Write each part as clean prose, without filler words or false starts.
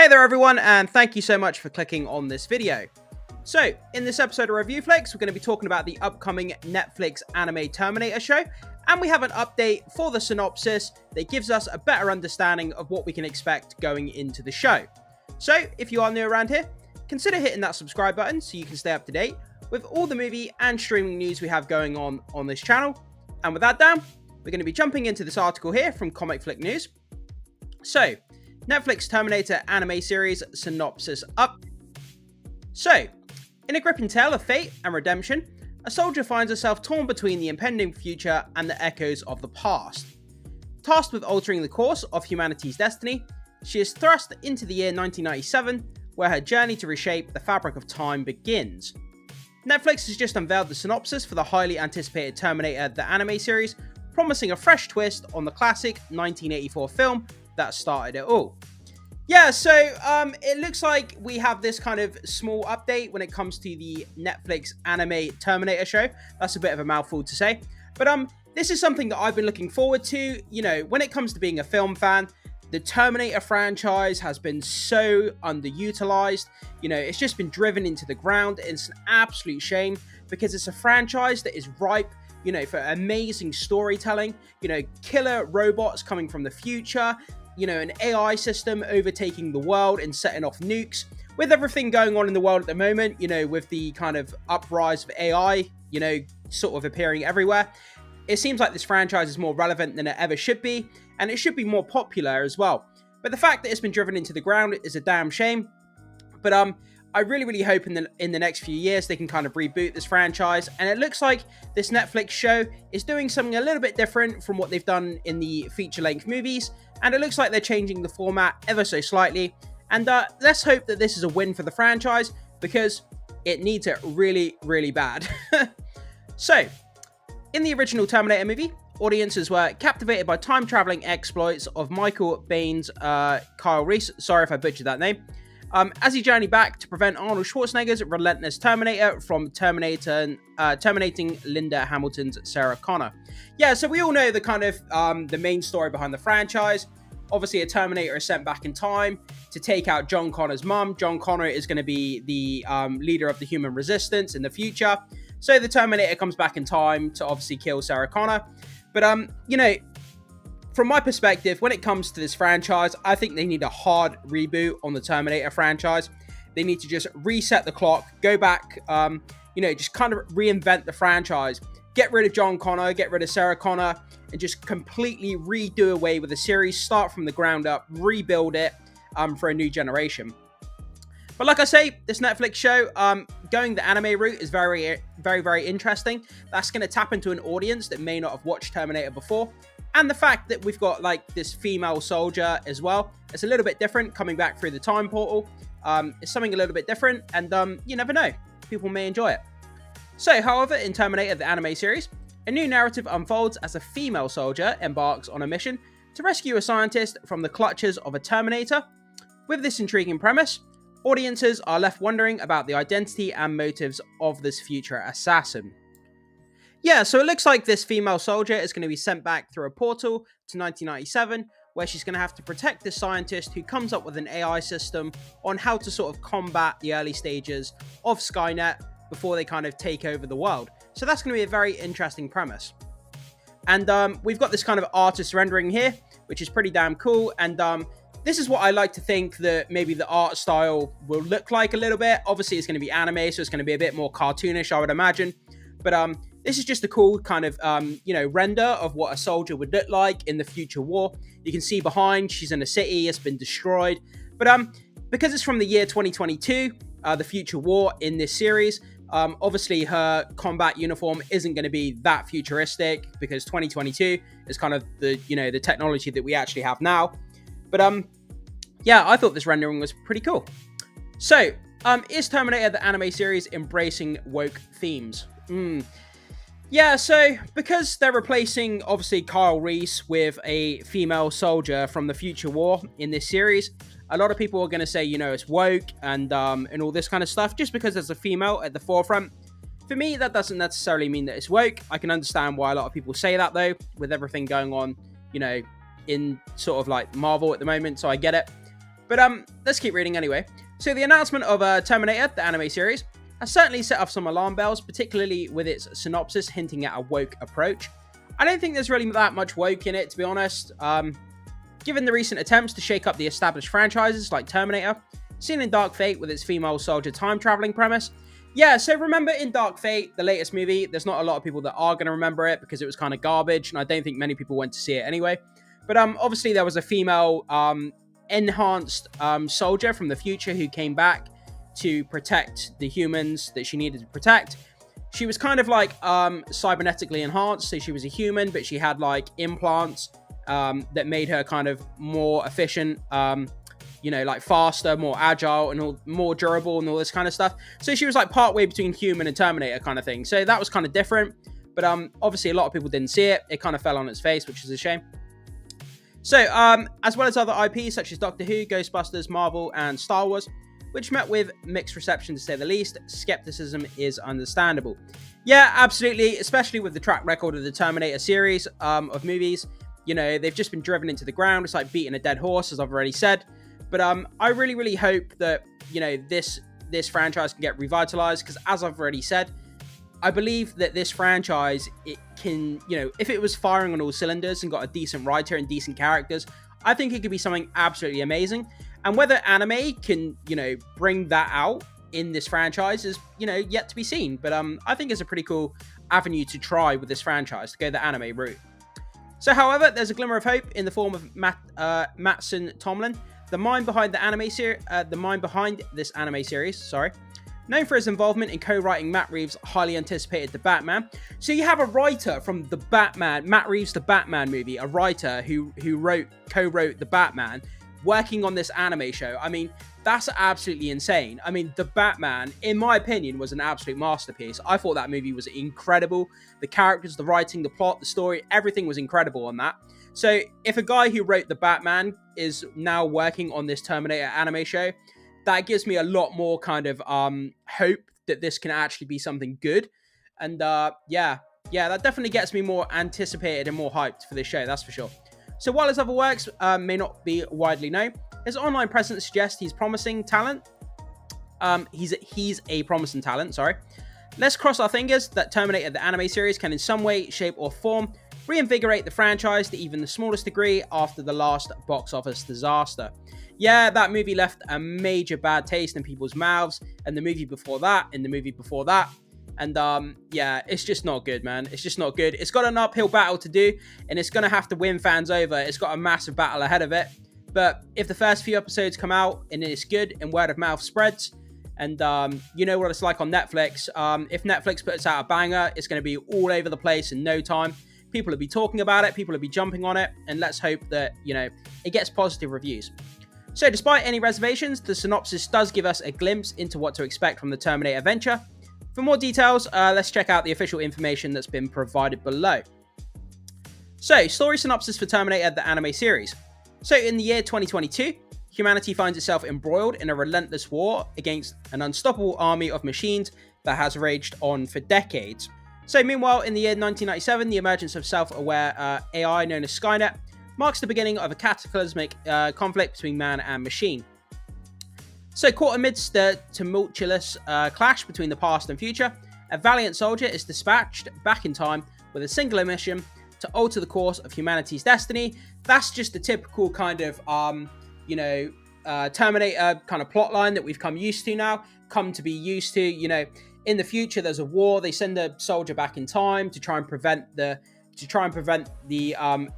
Hey there everyone, and thank you so much for clicking on this video. So, in this episode of Review Flicks, we're going to be talking about the upcoming Netflix anime Terminator show, and we have an update for the synopsis that gives us a better understanding of what we can expect going into the show. So, if you are new around here, consider hitting that subscribe button so you can stay up to date with all the movie and streaming news we have going on this channel. And with that down, we're going to be jumping into this article here from Comic Flick News. So, Netflix Terminator Anime Series synopsis up. So, in a gripping tale of fate and redemption, a soldier finds herself torn between the impending future and the echoes of the past. Tasked with altering the course of humanity's destiny, she is thrust into the year 1997, where her journey to reshape the fabric of time begins. Netflix has just unveiled the synopsis for the highly anticipated Terminator the Anime Series, promising a fresh twist on the classic 1984 film that started it all. Yeah, so it looks like we have this kind of small update when it comes to the Netflix anime Terminator show. That's a bit of a mouthful to say, but this is something that I've been looking forward to. You know, when it comes to being a film fan, the Terminator franchise has been so underutilized. You know, it's just been driven into the ground. It's an absolute shame because it's a franchise that is ripe, you know, for amazing storytelling, you know, killer robots coming from the future, you know, an AI system overtaking the world and setting off nukes. With everything going on in the world at the moment, you know, with the kind of uprise of AI, you know, sort of appearing everywhere, it seems like this franchise is more relevant than it ever should be, and it should be more popular as well. But the fact that it's been driven into the ground is a damn shame. But I really hope in the next few years they can kind of reboot this franchise, and it looks like this Netflix show is doing something a little bit different from what they've done in the feature-length movies, and it looks like they're changing the format ever so slightly, and let's hope that this is a win for the franchise, because it needs it really bad. So, in the original Terminator movie, audiences were captivated by time-traveling exploits of Michael Baine's Kyle Reese, sorry if I butchered that name, as he journeyed back to prevent Arnold Schwarzenegger's relentless Terminator from terminating Linda Hamilton's Sarah Connor. Yeah, so we all know the kind of the main story behind the franchise. Obviously, a Terminator is sent back in time to take out John Connor's mum. John Connor is going to be the leader of the human resistance in the future. So the Terminator comes back in time to obviously kill Sarah Connor. But, you know, from my perspective, when it comes to this franchise, I think they need a hard reboot on the Terminator franchise. They need to just reset the clock, go back, you know, just kind of reinvent the franchise. Get rid of John Connor, get rid of Sarah Connor, and just completely redo away with the series, start from the ground up, rebuild it for a new generation. But like I say, this Netflix show, going the anime route is very interesting. That's going to tap into an audience that may not have watched Terminator before. And the fact that we've got, like, this female soldier as well, it's a little bit different coming back through the time portal. It's something a little bit different, and you never know. People may enjoy it. So, however, in Terminator the Anime Series, a new narrative unfolds as a female soldier embarks on a mission to rescue a scientist from the clutches of a Terminator. With this intriguing premise, audiences are left wondering about the identity and motives of this future assassin. Yeah, so it looks like this female soldier is going to be sent back through a portal to 1997, where she's going to have to protect this scientist who comes up with an AI system on how to sort of combat the early stages of Skynet before they kind of take over the world. So that's going to be a very interesting premise. And we've got this kind of artist rendering here, which is pretty damn cool. And this is what I like to think that maybe the art style will look like a little bit. Obviously, it's going to be anime, so it's going to be a bit more cartoonish, I would imagine. But this is just a cool kind of, you know, render of what a soldier would look like in the future war. You can see behind, she's in a city, it's been destroyed. But because it's from the year 2022, the future war in this series, obviously her combat uniform isn't going to be that futuristic because 2022 is kind of the, you know, the technology that we actually have now. But yeah, I thought this rendering was pretty cool. So, is Terminator the Anime Series embracing woke themes? Yeah, so because they're replacing, obviously, Kyle Reese with a female soldier from the future war in this series, a lot of people are going to say, you know, it's woke and all this kind of stuff, just because there's a female at the forefront. For me, that doesn't necessarily mean that it's woke. I can understand why a lot of people say that, though, with everything going on, you know, in sort of like Marvel at the moment, so I get it. But let's keep reading anyway. So the announcement of Terminator, the anime series, has certainly set off some alarm bells, particularly with its synopsis hinting at a woke approach. I don't think there's really that much woke in it, to be honest. Given the recent attempts to shake up the established franchises like Terminator, seen in Dark Fate with its female soldier time-traveling premise. Yeah, so remember in Dark Fate, the latest movie, there's not a lot of people that are going to remember it because it was kind of garbage, and I don't think many people went to see it anyway. But obviously there was a female enhanced soldier from the future who came back to protect the humans that she needed to protect. She was kind of like cybernetically enhanced, so she was a human, but she had like implants that made her kind of more efficient, you know, like faster, more agile, and more durable, and all this kind of stuff. So she was like partway between human and Terminator kind of thing. So that was kind of different, but obviously a lot of people didn't see it. It kind of fell on its face, which is a shame. So as well as other IPs such as Doctor Who, Ghostbusters, Marvel, and Star Wars, which met with mixed reception to say the least, skepticism is understandable. Yeah, absolutely, especially with the track record of the Terminator series of movies. You know, they've just been driven into the ground. It's like beating a dead horse, as I've already said. But I really, really hope that, you know, this franchise can get revitalized, because as I've already said, I believe that this franchise, it can, you know, if it was firing on all cylinders and got a decent writer and decent characters, I think it could be something absolutely amazing. And whether anime can, you know, bring that out in this franchise is, you know, yet to be seen. But I think it's a pretty cool avenue to try with this franchise, to go the anime route. So, however, there's a glimmer of hope in the form of Mattson Tomlin, the mind behind this anime series, sorry. Known for his involvement in co-writing Matt Reeves' highly anticipated The Batman. So you have a writer from The Batman, Matt Reeves' The Batman movie, a writer who co-wrote The Batman, working on this anime show. I mean, that's absolutely insane. I mean, The Batman, in my opinion, was an absolute masterpiece. I thought that movie was incredible. The characters, the writing, the plot, the story, everything was incredible on that. So if a guy who wrote The Batman is now working on this Terminator anime show, that gives me a lot more kind of hope that this can actually be something good. And yeah, that definitely gets me more anticipated and more hyped for this show, that's for sure. So while his other works may not be widely known, his online presence suggests he's promising talent. He's a promising talent, sorry. Let's cross our fingers that Terminator the anime series can in some way, shape or form reinvigorate the franchise to even the smallest degree after the last box office disaster. Yeah, that movie left a major bad taste in people's mouths, and the movie before that, and the movie before that. And yeah, it's just not good, man. It's just not good. It's got an uphill battle to do, and it's going to have to win fans over. It's got a massive battle ahead of it. But if the first few episodes come out and it's good and word of mouth spreads, and you know what it's like on Netflix, if Netflix puts out a banger, it's going to be all over the place in no time. People will be talking about it, people will be jumping on it, and let's hope that, you know, it gets positive reviews. So despite any reservations, the synopsis does give us a glimpse into what to expect from the Terminator venture. For more details, let's check out the official information that's been provided below. So, story synopsis for Terminator the anime series. So in the year 2022, humanity finds itself embroiled in a relentless war against an unstoppable army of machines that has raged on for decades. So meanwhile, in the year 1997, the emergence of self-aware AI known as Skynet marks the beginning of a cataclysmic conflict between man and machine. So caught amidst the tumultuous clash between the past and future, a valiant soldier is dispatched back in time with a singular mission to alter the course of humanity's destiny. That's just the typical kind of, you know, Terminator kind of plotline that we've come to be used to. You know, in the future, there's a war. They send a soldier back in time to try and prevent the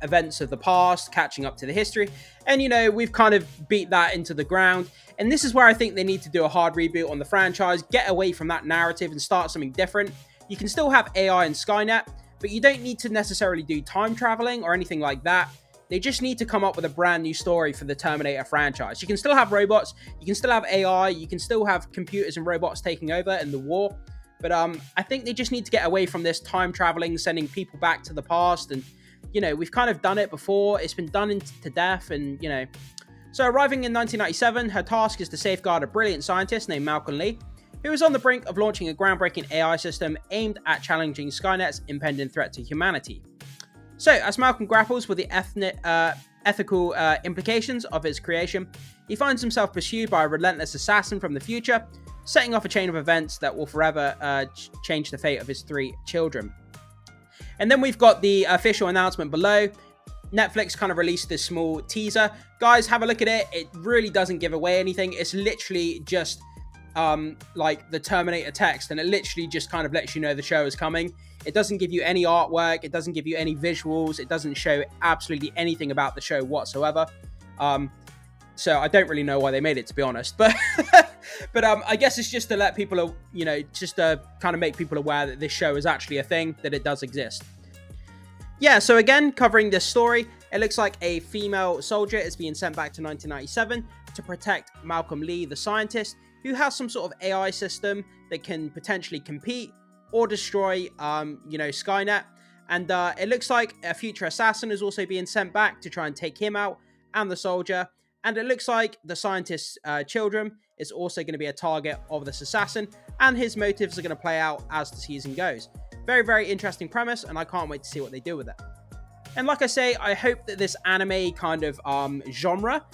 events of the past catching up to the history. And, you know, we've kind of beat that into the ground. And this is where I think they need to do a hard reboot on the franchise, get away from that narrative and start something different. You can still have AI and Skynet, but you don't need to necessarily do time traveling or anything like that. They just need to come up with a brand new story for the Terminator franchise. You can still have robots, you can still have AI, you can still have computers and robots taking over in the war. But I think they just need to get away from this time traveling, sending people back to the past. And, you know, we've kind of done it before. It's been done to death. And, you know, so arriving in 1997, her task is to safeguard a brilliant scientist named Malcolm Lee, who is on the brink of launching a groundbreaking AI system aimed at challenging Skynet's impending threat to humanity. So, as Malcolm grapples with the ethical implications of his creation, he finds himself pursued by a relentless assassin from the future, setting off a chain of events that will forever change the fate of his 3 children. And then we've got the official announcement below. Netflix kind of released this small teaser. Guys, have a look at it. It really doesn't give away anything. It's literally just like the Terminator text, and it literally just kind of lets you know the show is coming. It doesn't give you any artwork. It doesn't give you any visuals. It doesn't show absolutely anything about the show whatsoever. So I don't really know why they made it, to be honest. But I guess it's just to let people, you know, just to kind of make people aware that this show is actually a thing, that it does exist. Yeah, so again, covering this story, it looks like a female soldier is being sent back to 1997 to protect Malcolm Lee, the scientist, who has some sort of AI system that can potentially compete or destroy, you know, Skynet. And it looks like a future assassin is also being sent back to try and take him out, and the soldier. And it looks like the scientist's children is also going to be a target of this assassin, and his motives are going to play out as the season goes. Very, very interesting premise, and I can't wait to see what they do with it. And like I say, I hope that this anime kind of genre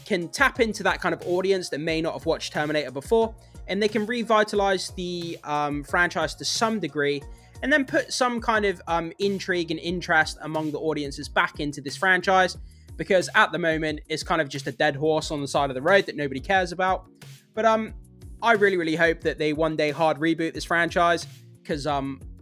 can tap into that kind of audience that may not have watched Terminator before, and they can revitalize the franchise to some degree, and then put some kind of intrigue and interest among the audiences back into this franchise, because at the moment, it's kind of just a dead horse on the side of the road that nobody cares about. But I really, really hope that they one day hard reboot this franchise, because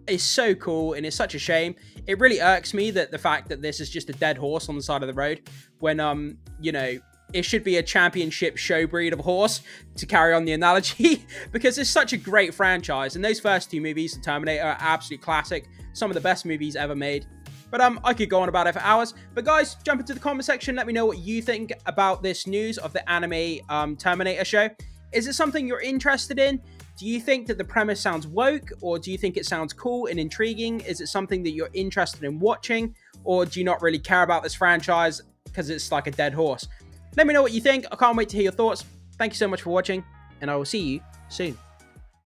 it's so cool, and it's such a shame. It really irks me that the fact that this is just a dead horse on the side of the road, when, you know, it should be a championship show breed of horse, to carry on the analogy, because it's such a great franchise. And those first 2 movies, The Terminator, are absolute classic. Some of the best movies ever made. But I could go on about it for hours. But guys, jump into the comment section. Let me know what you think about this news of the anime Terminator show. Is it something you're interested in? Do you think that the premise sounds woke? Or do you think it sounds cool and intriguing? Is it something that you're interested in watching? Or do you not really care about this franchise because it's like a dead horse? Let me know what you think. I can't wait to hear your thoughts. Thank you so much for watching, and I will see you soon.